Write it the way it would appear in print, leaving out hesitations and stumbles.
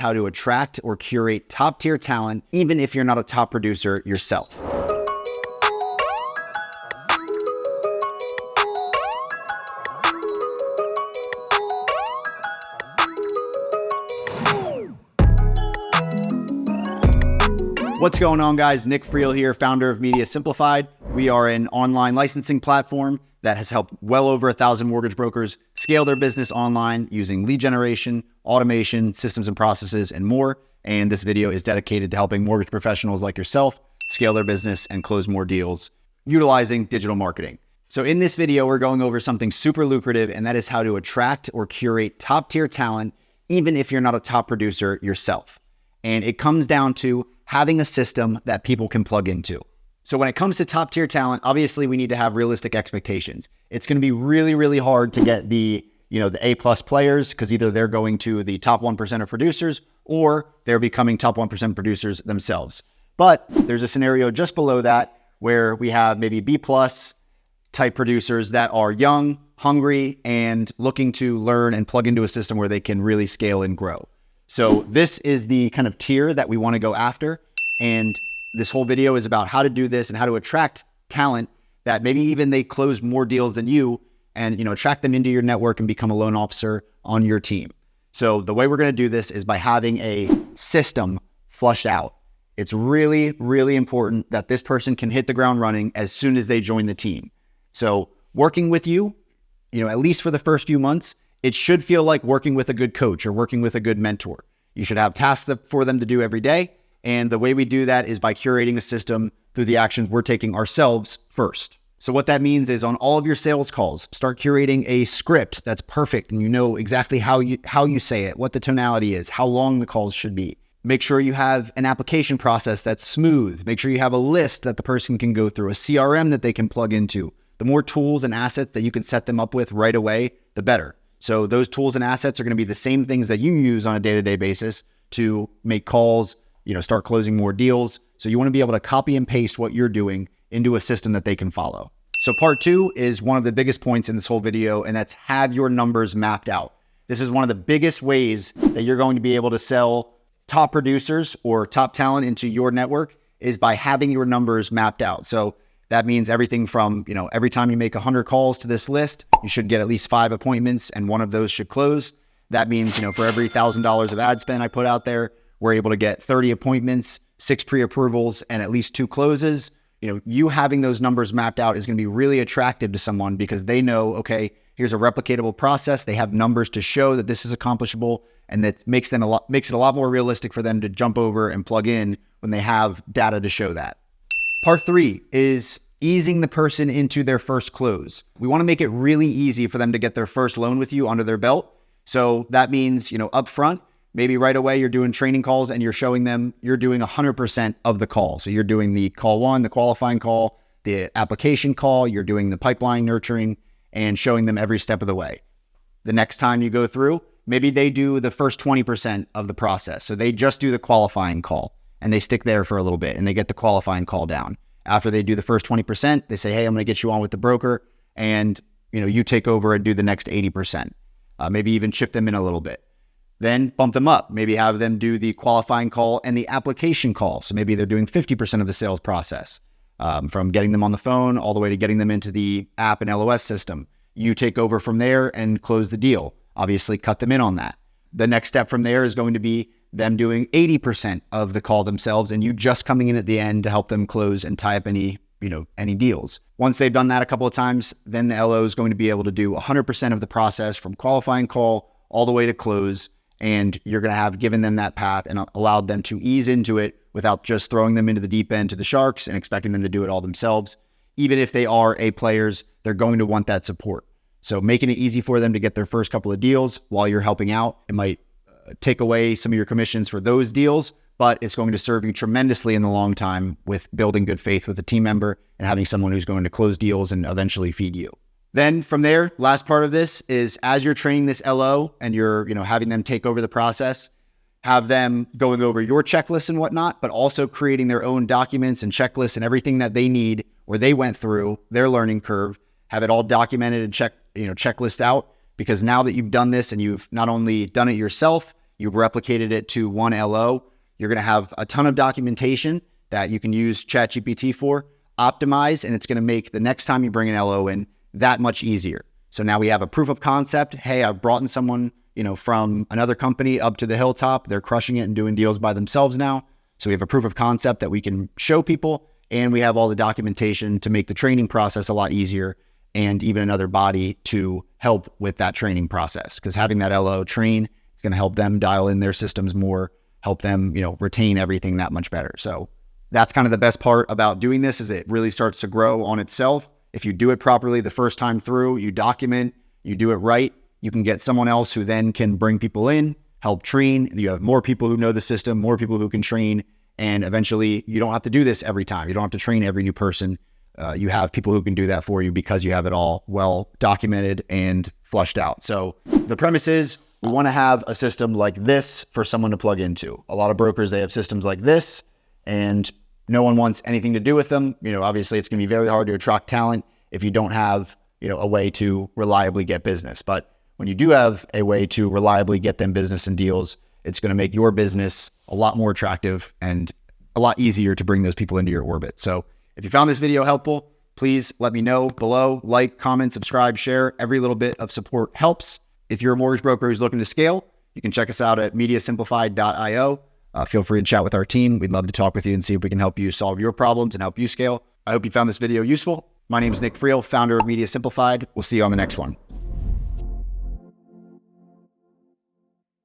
how to attract or curate top-tier talent, even if you're not a top producer yourself. What's going on, guys? Nick Friel here, founder of Media Simplified. We are an online licensing platform that has helped well over 1,000 mortgage brokers scale their business online using lead generation, automation, systems and processes, and more. And this video is dedicated to helping mortgage professionals like yourself scale their business and close more deals utilizing digital marketing. So in this video, we're going over something super lucrative, and that is how to attract or curate top-tier talent, even if you're not a top producer yourself. And it comes down to having a system that people can plug into. So when it comes to top tier talent, obviously we need to have realistic expectations. It's going to be really, really hard to get the A+ players, because either they're going to the top 1% of producers or they're becoming top 1% producers themselves. But there's a scenario just below that where we have maybe B+ type producers that are young, hungry, and looking to learn and plug into a system where they can really scale and grow. So this is the kind of tier that we want to go after. And this whole video is about how to do this and how to attract talent that maybe even they close more deals than you, and attract them into your network and become a loan officer on your team. So the way we're going to do this is by having a system flushed out. It's really, really important that this person can hit the ground running as soon as they join the team. So working with you, at least for the first few months, it should feel like working with a good coach or working with a good mentor. You should have tasks for them to do every day. And the way we do that is by curating a system through the actions we're taking ourselves first. So what that means is on all of your sales calls, start curating a script that's perfect and you know exactly how you say it, what the tonality is, how long the calls should be. Make sure you have an application process that's smooth. Make sure you have a list that the person can go through, a CRM that they can plug into. The more tools and assets that you can set them up with right away, the better. So those tools and assets are going to be the same things that you use on a day-to-day basis to make calls, start closing more deals. So you want to be able to copy and paste what you're doing into a system that they can follow. So part 2 is one of the biggest points in this whole video, and that's have your numbers mapped out. This is one of the biggest ways that you're going to be able to sell top producers or top talent into your network is by having your numbers mapped out. So that means everything from, every time you make 100 calls to this list, you should get at least 5 appointments and one of those should close. That means, for every $1,000 of ad spend I put out there, we're able to get 30 appointments, 6 pre-approvals, and at least 2 closes. You having those numbers mapped out is going to be really attractive to someone because they know, okay, here's a replicatable process. They have numbers to show that this is accomplishable, and that makes it a lot more realistic for them to jump over and plug in when they have data to show that. Part 3 is easing the person into their first close. We want to make it really easy for them to get their first loan with you under their belt. So that means, up front, maybe right away you're doing training calls and you're showing them you're doing 100% of the call. So you're doing the call 1, the qualifying call, the application call, you're doing the pipeline nurturing and showing them every step of the way. The next time you go through, maybe they do the first 20% of the process. So they just do the qualifying call and they stick there for a little bit and they get the qualifying call down. After they do the first 20%, they say, hey, I'm going to get you on with the broker, and you take over and do the next 80%. Maybe even chip them in a little bit. Then bump them up. Maybe have them do the qualifying call and the application call. So maybe they're doing 50% of the sales process, from getting them on the phone all the way to getting them into the app and LOS system. You take over from there and close the deal. Obviously, cut them in on that. The next step from there is going to be them doing 80% of the call themselves and you just coming in at the end to help them close and tie up any deals. Once they've done that a couple of times, then the LO is going to be able to do 100% of the process from qualifying call all the way to close. And you're going to have given them that path and allowed them to ease into it without just throwing them into the deep end to the sharks and expecting them to do it all themselves. Even if they are A players, they're going to want that support. So making it easy for them to get their first couple of deals while you're helping out, it might take away some of your commissions for those deals, but it's going to serve you tremendously in the long time with building good faith with a team member and having someone who's going to close deals and eventually feed you. Then from there, last part of this is as you're training this LO and you're, having them take over the process, have them going over your checklist and whatnot, but also creating their own documents and checklists and everything that they need or they went through their learning curve, have it all documented and checklist out. Because now that you've done this and you've not only done it yourself, you've replicated it to one LO, you're going to have a ton of documentation that you can use ChatGPT for, optimize, and it's going to make the next time you bring an LO in that much easier. So now we have a proof of concept. Hey, I've brought in someone, from another company up to the hilltop. They're crushing it and doing deals by themselves now. So we have a proof of concept that we can show people, and we have all the documentation to make the training process a lot easier, and even another body to help with that training process. Because having that LO train is going to help them dial in their systems more, help them, retain everything that much better. So that's kind of the best part about doing this, is it really starts to grow on itself. If you do it properly the first time through, you document, you do it right, you can get someone else who then can bring people in, help train. You have more people who know the system, more people who can train. And eventually you don't have to do this every time. You don't have to train every new person. You have people who can do that for you because you have it all well documented and flushed out. So the premise is we want to have a system like this for someone to plug into. A lot of brokers, they have systems like this and no one wants anything to do with them. Obviously it's going to be very hard to attract talent if you don't have, a way to reliably get business. But when you do have a way to reliably get them business and deals, it's going to make your business a lot more attractive and a lot easier to bring those people into your orbit. So if you found this video helpful, please let me know below. Like, comment, subscribe, share. Every little bit of support helps. If you're a mortgage broker who's looking to scale, you can check us out at mediasimplified.io. Feel free to chat with our team. We'd love to talk with you and see if we can help you solve your problems and help you scale. I hope you found this video useful. My name is Nick Friel, founder of Media Simplified. We'll see you on the next one.